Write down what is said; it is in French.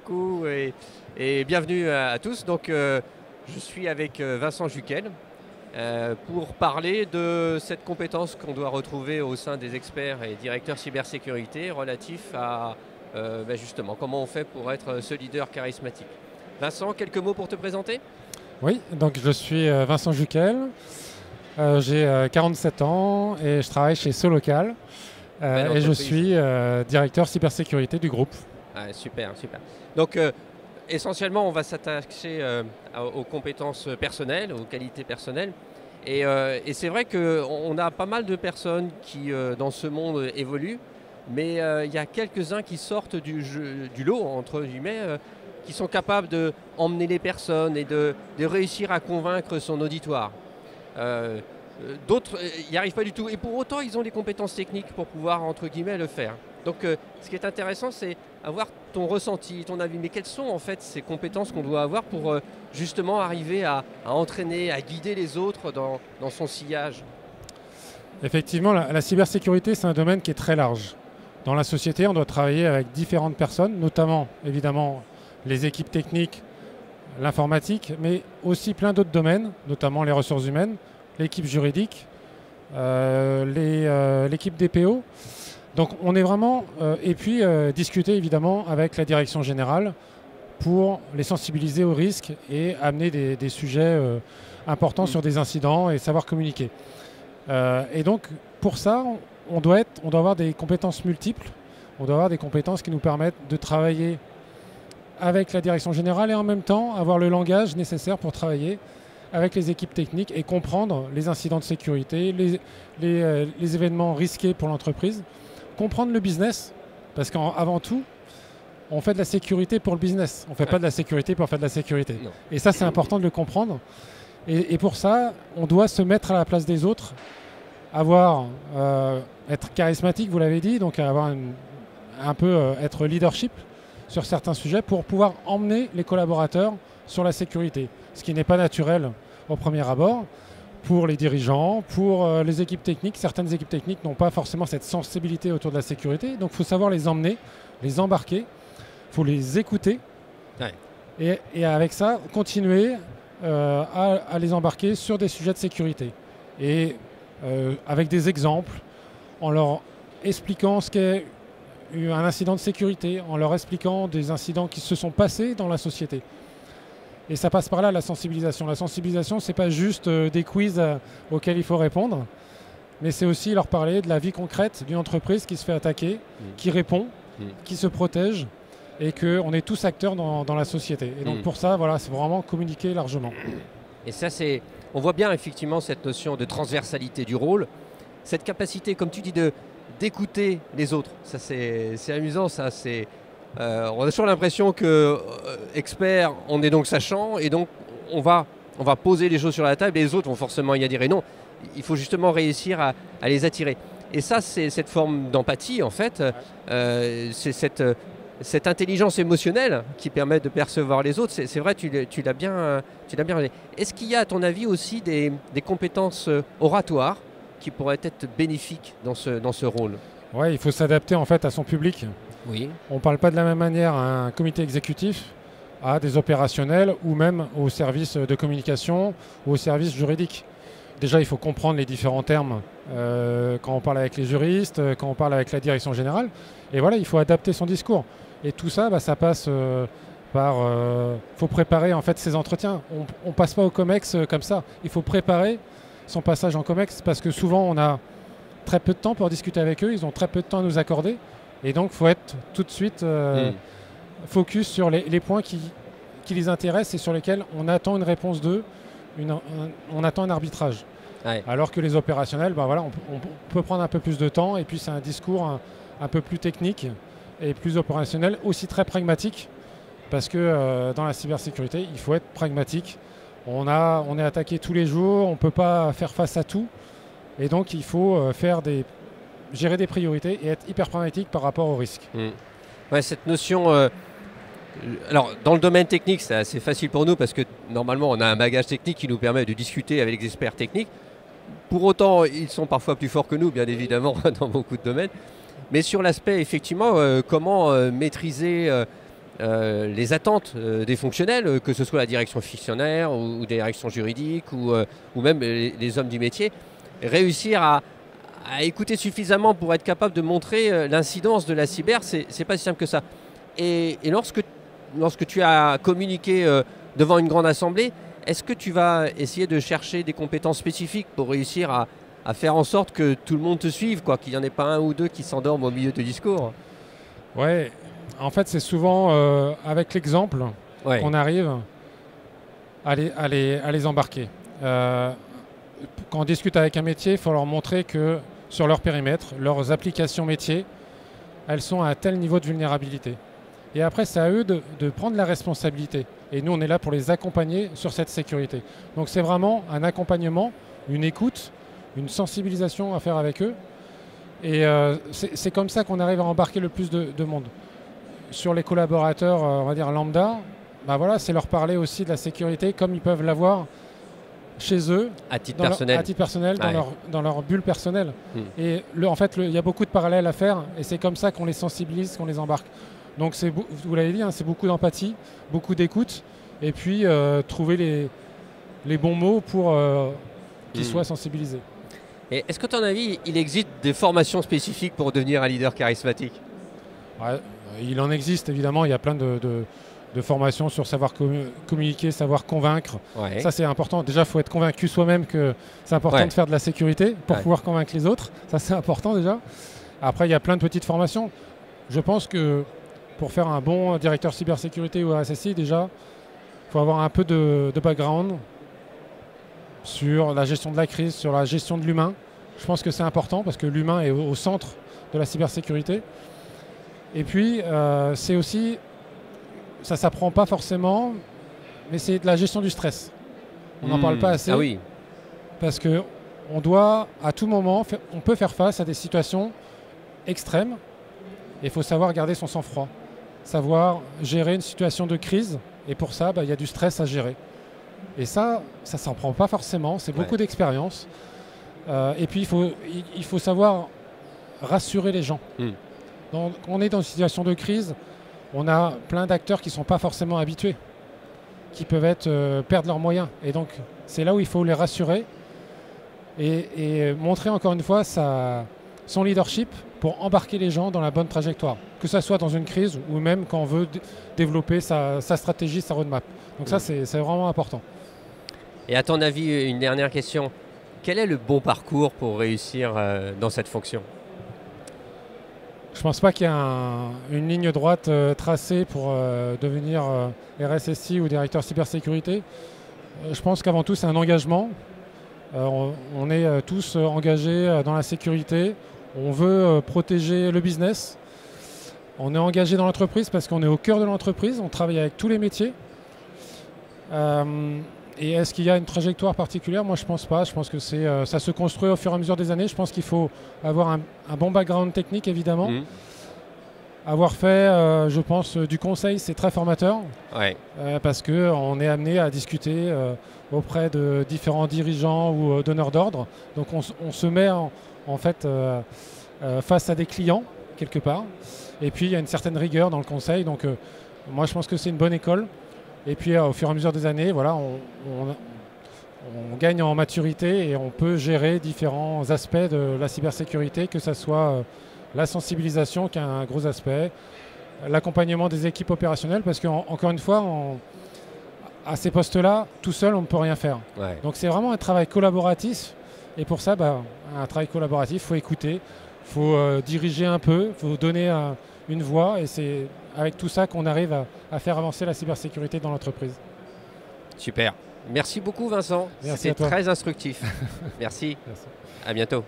beaucoup et bienvenue à tous. Donc, je suis avec Vincent Juquel pour parler de cette compétence qu'on doit retrouver au sein des experts et directeurs cybersécurité relatif à justement comment on fait pour être ce leader charismatique. Vincent, quelques mots pour te présenter? Oui, donc je suis Vincent Juquel, j'ai 47 ans et je travaille chez Solocal et je suis directeur cybersécurité du groupe. Ah, super, super. Donc essentiellement on va s'attacher aux compétences personnelles, aux qualités personnelles et c'est vrai qu'on a pas mal de personnes qui dans ce monde évoluent, mais il y a quelques-uns qui sortent du lot, entre guillemets, qui sont capables d'emmener les personnes et de réussir à convaincre son auditoire. D'autres n'y arrivent pas du tout et pour autant ils ont les compétences techniques pour pouvoir, entre guillemets, le faire. Donc ce qui est intéressant, c'est avoir ton ressenti, ton avis. Mais quelles sont en fait ces compétences qu'on doit avoir pour justement arriver à entraîner, à guider les autres dans son sillage? Effectivement, la cybersécurité, c'est un domaine qui est très large. Dans la société, on doit travailler avec différentes personnes, notamment évidemment les équipes techniques, l'informatique, mais aussi plein d'autres domaines, notamment les ressources humaines, l'équipe juridique, l'équipe DPO. Donc on est vraiment, et puis discuter évidemment avec la direction générale pour les sensibiliser aux risques et amener des sujets importants sur des incidents et savoir communiquer. Et donc pour ça, on doit avoir des compétences multiples, on doit avoir des compétences qui nous permettent de travailler avec la direction générale et en même temps avoir le langage nécessaire pour travailler avec les équipes techniques et comprendre les incidents de sécurité, les événements risqués pour l'entreprise, comprendre le business, parce qu'avant tout, on fait de la sécurité pour le business, on ne fait pas de la sécurité pour faire de la sécurité. Non. Et ça, c'est important de le comprendre. Et pour ça, on doit se mettre à la place des autres, être charismatique, vous l'avez dit, donc avoir être leadership sur certains sujets pour pouvoir emmener les collaborateurs sur la sécurité, ce qui n'est pas naturel au premier abord pour les dirigeants, pour les équipes techniques. Certaines équipes techniques n'ont pas forcément cette sensibilité autour de la sécurité, donc il faut savoir les emmener, les embarquer, il faut les écouter et avec ça, continuer à les embarquer sur des sujets de sécurité. Et avec des exemples, en leur expliquant ce qu'est un incident de sécurité, en leur expliquant des incidents qui se sont passés dans la société. Et ça passe par là, la sensibilisation. La sensibilisation, ce n'est pas juste des quiz auxquels il faut répondre, mais c'est aussi leur parler de la vie concrète d'une entreprise qui se fait attaquer, qui répond, qui se protège, et qu'on est tous acteurs dans la société. Et donc pour ça, voilà, c'est vraiment communiquer largement. Et ça, on voit bien effectivement cette notion de transversalité du rôle, cette capacité, comme tu dis, d'écouter les autres. Ça, c'est amusant, ça. On a toujours l'impression que expert, on est donc sachant, et donc on va poser les choses sur la table, et les autres vont forcément y adhérer. Non, il faut justement réussir à les attirer. Et ça, c'est cette forme d'empathie, en fait. C'est cette intelligence émotionnelle qui permet de percevoir les autres. C'est vrai, tu l'as bien dit. Est-ce qu'il y a, à ton avis, aussi des compétences oratoires qui pourraient être bénéfiques dans ce rôle? Oui, il faut s'adapter en fait à son public. Oui. On ne parle pas de la même manière à un comité exécutif, à des opérationnels ou même aux services de communication ou aux services juridiques. Déjà, il faut comprendre les différents termes quand on parle avec les juristes, quand on parle avec la direction générale. Et voilà, il faut adapter son discours. Et tout ça, ça passe par... faut préparer en fait ces entretiens. On ne passe pas au COMEX comme ça. Il faut préparer son passage en COMEX parce que souvent, on a très peu de temps pour discuter avec eux. Ils ont très peu de temps à nous accorder. Et donc, il faut être tout de suite focus sur les points qui les intéressent et sur lesquels on attend une réponse d'eux, on attend un arbitrage. Ouais. Alors que les opérationnels, on peut prendre un peu plus de temps et puis c'est un discours un peu plus technique et plus opérationnel, aussi très pragmatique, parce que dans la cybersécurité, il faut être pragmatique. On est attaqué tous les jours, on ne peut pas faire face à tout, et donc il faut gérer des priorités et être hyper pragmatique par rapport aux risques. Ouais, cette notion... alors, dans le domaine technique, c'est assez facile pour nous parce que normalement, on a un bagage technique qui nous permet de discuter avec les experts techniques. Pour autant, ils sont parfois plus forts que nous, bien évidemment, dans beaucoup de domaines. Mais sur l'aspect, effectivement, comment maîtriser les attentes des fonctionnels, que ce soit la direction fonctionnaire ou des directions juridiques ou même les hommes du métier, réussir à écouter suffisamment pour être capable de montrer l'incidence de la cyber, c'est pas si simple que ça. Et lorsque tu as communiqué devant une grande assemblée, est-ce que tu vas essayer de chercher des compétences spécifiques pour réussir à faire en sorte que tout le monde te suive, quoi, qu'il n'y en ait pas un ou deux qui s'endorment au milieu du discours? Ouais, en fait, c'est souvent avec l'exemple qu'on arrive à les embarquer. Quand on discute avec un métier, il faut leur montrer que sur leur périmètre, leurs applications métiers, elles sont à un tel niveau de vulnérabilité. Et après, c'est à eux de prendre la responsabilité. Et nous, on est là pour les accompagner sur cette sécurité. Donc c'est vraiment un accompagnement, une écoute, une sensibilisation à faire avec eux. Et c'est comme ça qu'on arrive à embarquer le plus de monde. Sur les collaborateurs, on va dire lambda, bah voilà, c'est leur parler aussi de la sécurité comme ils peuvent l'avoir chez eux, à titre personnel, dans leur bulle personnelle. Et en fait, il y a beaucoup de parallèles à faire et c'est comme ça qu'on les sensibilise, qu'on les embarque. Donc vous l'avez dit, hein, c'est beaucoup d'empathie, beaucoup d'écoute et puis trouver les bons mots pour qu'ils soient sensibilisés. Et est-ce que, à ton avis, il existe des formations spécifiques pour devenir un leader charismatique? Ouais, il en existe évidemment, il y a plein de formations sur savoir communiquer, savoir convaincre. Ouais. Ça c'est important. Déjà, il faut être convaincu soi-même que c'est important de faire de la sécurité pour pouvoir convaincre les autres. Ça c'est important déjà. Après, il y a plein de petites formations. Je pense que pour faire un bon directeur cybersécurité ou RSSI, déjà, il faut avoir un peu de background sur la gestion de la crise, sur la gestion de l'humain. Je pense que c'est important parce que l'humain est au centre de la cybersécurité. Et puis, c'est aussi, ça ne s'apprend pas forcément, mais c'est de la gestion du stress. On n'en parle pas assez. Ah oui. Parce qu'on doit, à tout moment, on peut faire face à des situations extrêmes. Et il faut savoir garder son sang-froid. Savoir gérer une situation de crise. Et pour ça, il y a du stress à gérer. Et ça ne s'en prend pas forcément. C'est beaucoup d'expérience. Et puis, il faut savoir rassurer les gens. Donc, on est dans une situation de crise. On a plein d'acteurs qui ne sont pas forcément habitués, qui peuvent perdre leurs moyens. Et donc, c'est là où il faut les rassurer et montrer encore une fois son leadership pour embarquer les gens dans la bonne trajectoire, que ce soit dans une crise ou même quand on veut développer sa stratégie, sa roadmap. Donc ça, c'est vraiment important. Et à ton avis, une dernière question, quel est le bon parcours pour réussir dans cette fonction? Je ne pense pas qu'il y ait une ligne droite tracée pour devenir RSSI ou directeur cybersécurité. Je pense qu'avant tout, c'est un engagement. On est tous engagés dans la sécurité. On veut protéger le business. On est engagé dans l'entreprise parce qu'on est au cœur de l'entreprise. On travaille avec tous les métiers. Et est-ce qu'il y a une trajectoire particulière? Moi, je ne pense pas. Je pense que ça se construit au fur et à mesure des années. Je pense qu'il faut avoir un bon background technique, évidemment. Avoir fait, je pense, du conseil, c'est très formateur. Parce qu'on est amené à discuter auprès de différents dirigeants ou donneurs d'ordre. Donc, on se met en fait face à des clients, quelque part. Et puis, il y a une certaine rigueur dans le conseil. Donc, moi, je pense que c'est une bonne école. Et puis au fur et à mesure des années, voilà, on gagne en maturité et on peut gérer différents aspects de la cybersécurité, que ce soit la sensibilisation qui est un gros aspect, l'accompagnement des équipes opérationnelles, parce qu'encore une fois, à ces postes-là, tout seul, on ne peut rien faire. Donc c'est vraiment un travail collaboratif. Et pour ça, un travail collaboratif, il faut écouter, il faut diriger un peu, il faut donner une voix et c'est avec tout ça qu'on arrive à faire avancer la cybersécurité dans l'entreprise. Super. Merci beaucoup Vincent. C'était très instructif. Merci. À bientôt.